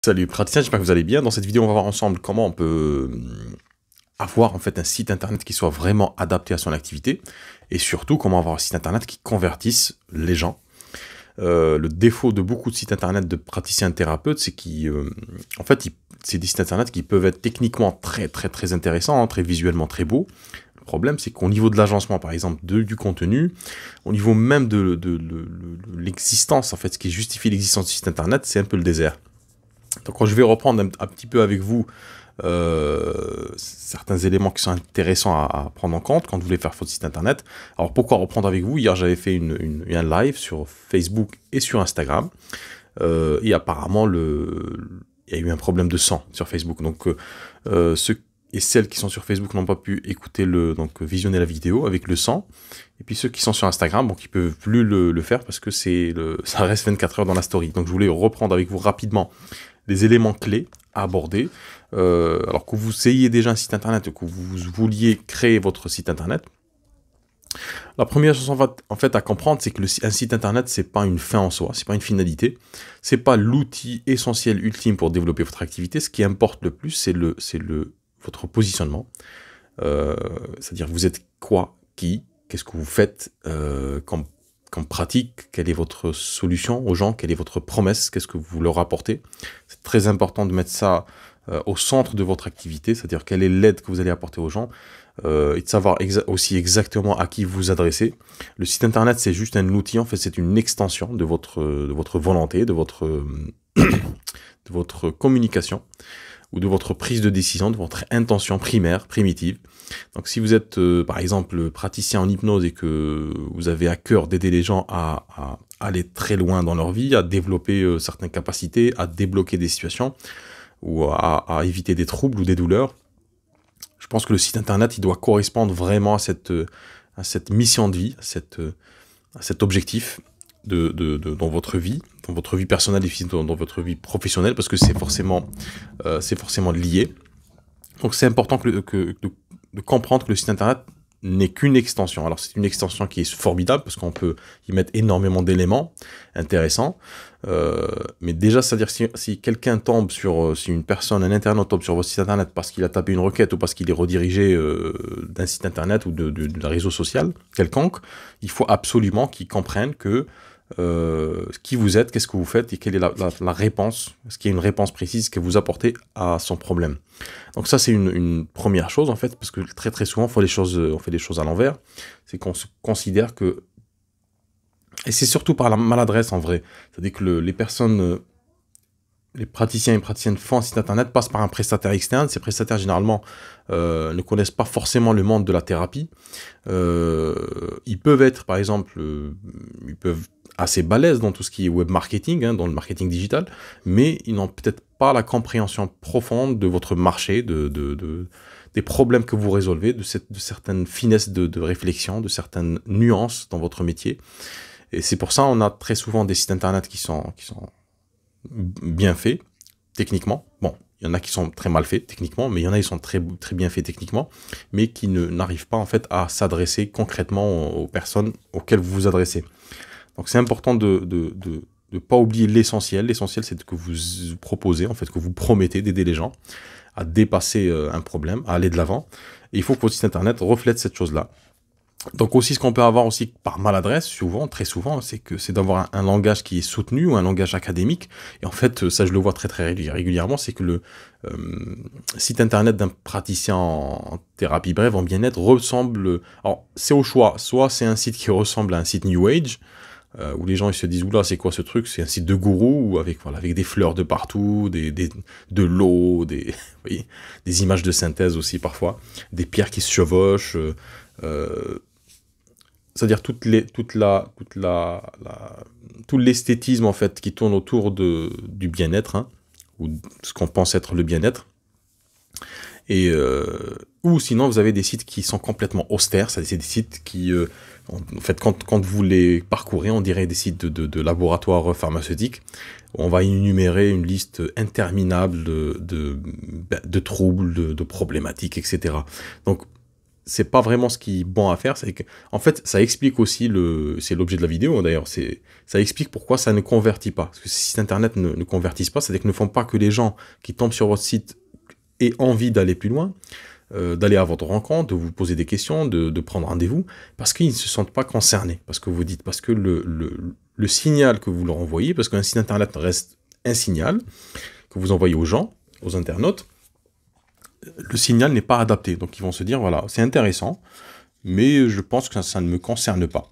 Salut praticiens, j'espère que vous allez bien. Dans cette vidéo, on va voir ensemble comment on peut avoir en fait un site internet qui soit vraiment adapté à son activité et surtout comment avoir un site internet qui convertisse les gens. Le défaut de beaucoup de sites internet de praticiens thérapeutes, c'est qu'en fait, c'est des sites internet qui peuvent être techniquement très intéressants, hein, très visuellement très beaux. Le problème, c'est qu'au niveau de l'agencement, par exemple, du contenu, au niveau même de l'existence, en fait, ce qui justifie l'existence du site internet, c'est un peu le désert. Donc je vais reprendre un petit peu avec vous certains éléments qui sont intéressants à prendre en compte quand vous voulez faire votre site internet. Alors pourquoi reprendre avec vous? Hier j'avais fait un live sur Facebook et sur Instagram et apparemment il y a eu un problème de son sur Facebook. Donc ceux et celles qui sont sur Facebook n'ont pas pu écouter visionner la vidéo avec le son. Et puis ceux qui sont sur Instagram, bon, qui peuvent plus le faire parce que ça reste 24 heures dans la story. Donc je voulais reprendre avec vous rapidement les éléments clés à aborder. Alors que vous ayez déjà un site internet, que vous vouliez créer votre site internet, la première chose en fait à comprendre, c'est que un site internet, c'est pas une fin en soi, c'est pas une finalité, c'est pas l'outil essentiel ultime pour développer votre activité. Ce qui importe le plus, c'est votre positionnement. C'est-à-dire vous êtes quoi, qui, qu'est-ce que vous faites comme pratique, quelle est votre solution aux gens, quelle est votre promesse, qu'est-ce que vous leur apportez. C'est très important de mettre ça au centre de votre activité, c'est-à-dire quelle est l'aide que vous allez apporter aux gens, et de savoir aussi exactement à qui vous vous adressez. Le site internet, c'est juste un outil, en fait, c'est une extension de votre volonté, de votre communication, ou de votre prise de décision, de votre intention primaire, primitive. Donc si vous êtes, par exemple, praticien en hypnose et que vous avez à cœur d'aider les gens à aller très loin dans leur vie, à développer certaines capacités, à débloquer des situations, ou à éviter des troubles ou des douleurs, je pense que le site internet, il doit correspondre vraiment à cette mission de vie, à cet objectif dans votre vie personnelle et dans votre vie professionnelle, parce que c'est forcément lié. Donc c'est important de comprendre que le site internet n'est qu'une extension. Alors c'est une extension qui est formidable parce qu'on peut y mettre énormément d'éléments intéressants. Mais déjà, c'est-à-dire si quelqu'un tombe si une personne, un internaute tombe sur votre site internet parce qu'il a tapé une requête ou parce qu'il est redirigé d'un site internet ou d'un réseau social quelconque, il faut absolument qu'il comprenne qui vous êtes, qu'est-ce que vous faites et quelle est la réponse, est-ce qu'il y a une réponse précise que vous apportez à son problème. Donc ça c'est une première chose en fait, parce que très souvent on fait les choses à l'envers, c'est qu'on se considère que, et c'est surtout par la maladresse en vrai, c'est-à-dire que les praticiens et praticiennes font un site internet, passent par un prestataire externe. Ces prestataires, généralement, ne connaissent pas forcément le monde de la thérapie. Ils peuvent être, par exemple, assez balèzes dans tout ce qui est web marketing, hein, dans le marketing digital, mais ils n'ont peut-être pas la compréhension profonde de votre marché, des problèmes que vous résolvez, de certaines finesses de réflexion, de certaines nuances dans votre métier. Et c'est pour ça qu'on a très souvent des sites internet qui sont bien faits techniquement. Bon, il y en a qui sont très mal faits techniquement, mais il y en a qui sont très bien faits techniquement, mais qui n'arrivent pas en fait à s'adresser concrètement aux personnes auxquelles vous vous adressez. Donc c'est important de ne pas oublier l'essentiel. L'essentiel, c'est que vous proposez, en fait, que vous promettez d'aider les gens à dépasser un problème, à aller de l'avant. Et il faut que votre site internet reflète cette chose-là. Donc aussi, ce qu'on peut avoir aussi par maladresse, très souvent, c'est d'avoir un langage qui est soutenu ou un langage académique. Et en fait, ça je le vois très régulièrement, c'est que le site internet d'un praticien en thérapie brève, en bien-être, ressemble... Alors, c'est au choix. Soit c'est un site qui ressemble à un site New Age, où les gens ils se disent, oula, c'est quoi ce truc? C'est un site de gourou, avec des fleurs de partout, de l'eau, oui, des images de synthèse aussi parfois, des pierres qui se chevauchent... c'est-à-dire tout l'esthétisme en fait qui tourne autour du bien-être, hein, ou ce qu'on pense être le bien-être. Et ou sinon vous avez des sites qui sont complètement austères, c'est des sites qui en fait quand vous les parcourez, on dirait des sites de laboratoires pharmaceutiques. On va énumérer une liste interminable de troubles, de problématiques, etc. Donc c'est pas vraiment ce qui est bon à faire. C'est que, en fait, ça explique aussi c'est l'objet de la vidéo d'ailleurs. Ça explique pourquoi ça ne convertit pas. Parce que si sites internet ne convertissent pas, c'est-à-dire qu'ils ne font pas que les gens qui tombent sur votre site aient envie d'aller plus loin, d'aller à votre rencontre, de vous poser des questions, de prendre rendez-vous, parce qu'ils ne se sentent pas concernés. Parce que vous dites, parce que le signal que vous leur envoyez, parce qu'un site internet reste un signal que vous envoyez aux gens, aux internautes, le signal n'est pas adapté. Donc ils vont se dire, voilà, c'est intéressant, mais je pense que ça ne me concerne pas.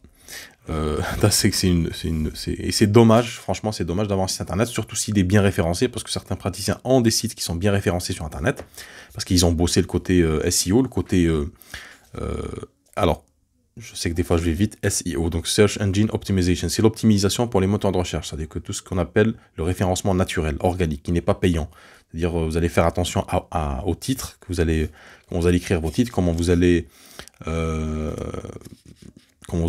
Et c'est dommage, franchement, c'est dommage d'avoir un site internet, surtout s'il est bien référencé, parce que certains praticiens ont des sites qui sont bien référencés sur internet, parce qu'ils ont bossé le côté SEO, le côté... alors, je sais que des fois je vais vite, SEO, donc Search Engine Optimization, c'est l'optimisation pour les moteurs de recherche, c'est-à-dire que tout ce qu'on appelle le référencement naturel, organique, qui n'est pas payant. C'est-à-dire vous allez faire attention au titre, comment vous allez écrire vos titres, comment vous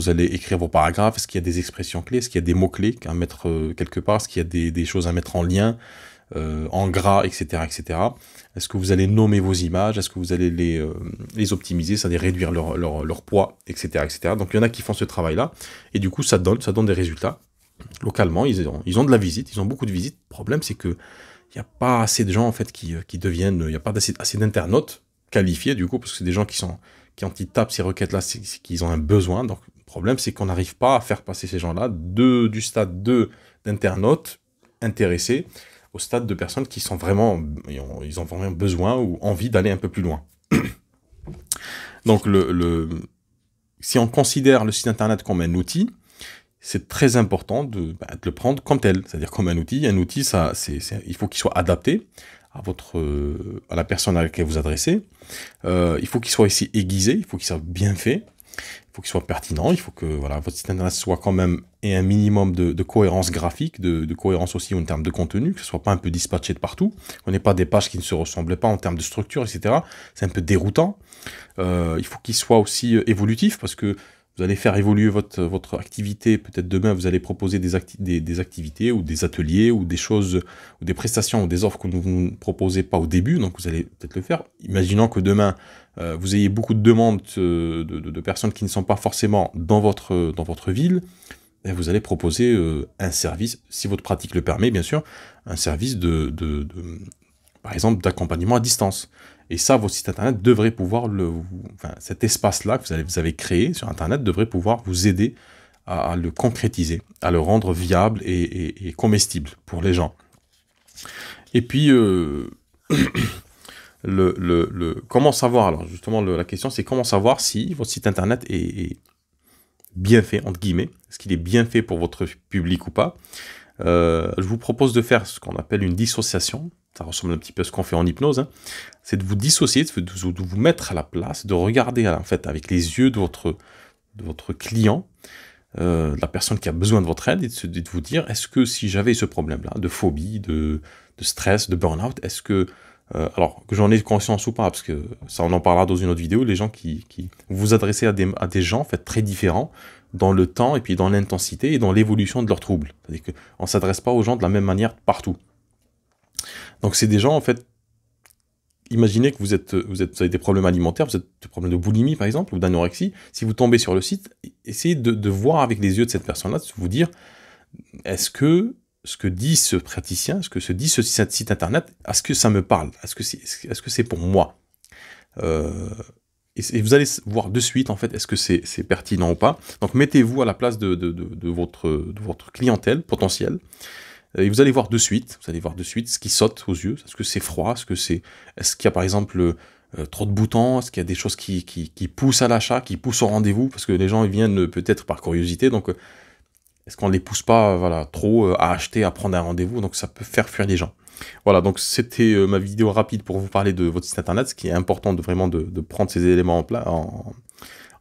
allez écrire vos paragraphes, est-ce qu'il y a des expressions clés, est-ce qu'il y a des mots-clés à mettre quelque part, est-ce qu'il y a des choses à mettre en lien, en gras, etc., etc. Est-ce que vous allez nommer vos images, est-ce que vous allez les optimiser, c'est-à-dire réduire leur poids, etc., etc. Donc il y en a qui font ce travail-là, et du coup ça donne des résultats. Localement, ils ont de la visite, ils ont beaucoup de visites. Le problème, c'est que il n'y a pas assez de gens en fait qui deviennent, il n'y a pas assez d'internautes qualifiés du coup, parce que c'est des gens quand ils tapent ces requêtes-là, c'est qu'ils ont un besoin. Donc le problème, c'est qu'on n'arrive pas à faire passer ces gens-là du stade d'internautes intéressés au stade de personnes qui sont vraiment, ils ont vraiment besoin ou envie d'aller un peu plus loin. Donc si on considère le site internet comme un outil, c'est très important de le prendre comme tel, c'est-à-dire comme un outil. Un outil, il faut qu'il soit adapté à la personne à laquelle vous adressez. Il faut qu'il soit aussi aiguisé, il faut qu'il soit bien fait, il faut qu'il soit pertinent, il faut que votre site internet soit quand même ait un minimum de cohérence graphique, de cohérence aussi en termes de contenu, que ce soit pas un peu dispatché de partout, qu'on n'ait pas des pages qui ne se ressemblent pas en termes de structure, etc. C'est un peu déroutant. Il faut qu'il soit aussi évolutif, parce que vous allez faire évoluer votre activité. Peut-être demain, vous allez proposer des activités ou des ateliers ou des choses, ou des prestations ou des offres que vous ne proposez pas au début. Donc, vous allez peut-être le faire. Imaginons que demain, vous ayez beaucoup de demandes de personnes qui ne sont pas forcément dans votre ville. Et vous allez proposer un service, si votre pratique le permet, bien sûr, un service par exemple, d'accompagnement à distance. Et ça, votre site internet devrait pouvoir cet espace-là que vous avez créé sur internet devrait pouvoir vous aider à le concrétiser, à le rendre viable et comestible pour les gens. Et puis, comment savoir, alors justement, la question c'est comment savoir si votre site internet est bien fait, entre guillemets, est-ce qu'il est bien fait pour votre public ou pas. Je vous propose de faire ce qu'on appelle une dissociation. Ça ressemble un petit peu à ce qu'on fait en hypnose, hein. C'est de vous dissocier, de vous mettre à la place, de regarder en fait avec les yeux de votre client, la personne qui a besoin de votre aide, et de vous dire, est-ce que si j'avais ce problème-là, de phobie, de stress, de burn-out, est-ce que, alors que j'en ai conscience ou pas, parce que ça on en parlera dans une autre vidéo, les gens qui vous vous adressez à des gens en fait très différents, dans le temps et puis dans l'intensité et dans l'évolution de leurs troubles. C'est-à-dire qu'on ne s'adresse pas aux gens de la même manière partout. Donc c'est des gens, en fait, imaginez que vous avez des problèmes alimentaires, vous avez des problèmes de boulimie par exemple, ou d'anorexie. Si vous tombez sur le site, essayez de voir avec les yeux de cette personne-là, de vous dire, est-ce que ce que dit ce praticien, ce que se dit ce site internet, est-ce que ça me parle? Est-ce que c'est pour moi? Et vous allez voir de suite, en fait, est-ce que c'est pertinent ou pas. Donc mettez-vous à la place de votre clientèle potentielle. Et vous allez voir de suite ce qui saute aux yeux. Est-ce que c'est froid? Est-ce qu'il y a par exemple trop de boutons? Est-ce qu'il y a des choses qui poussent à l'achat, qui poussent au rendez-vous? Parce que les gens ils viennent peut-être par curiosité, donc est-ce qu'on ne les pousse pas trop à acheter, à prendre un rendez-vous? Donc ça peut faire fuir les gens. Voilà, donc c'était ma vidéo rapide pour vous parler de votre site internet, ce qui est important de prendre ces éléments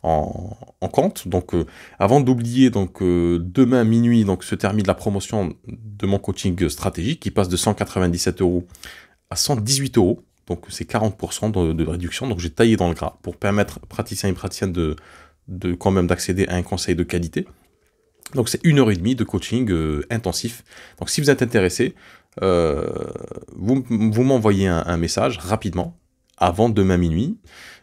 en compte. Donc avant d'oublier, demain minuit se termine la promotion de mon coaching stratégique qui passe de 197 € à 118 €. Donc c'est 40% de réduction. Donc j'ai taillé dans le gras pour permettre aux praticiens et praticiennes de quand même d'accéder à un conseil de qualité. Donc c'est 1h30 de coaching intensif. Donc si vous êtes intéressé, vous m'envoyez un message rapidement avant demain minuit,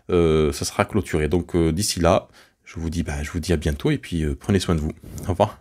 ça sera clôturé. Donc d'ici là, je vous dis à bientôt et puis prenez soin de vous. Au revoir.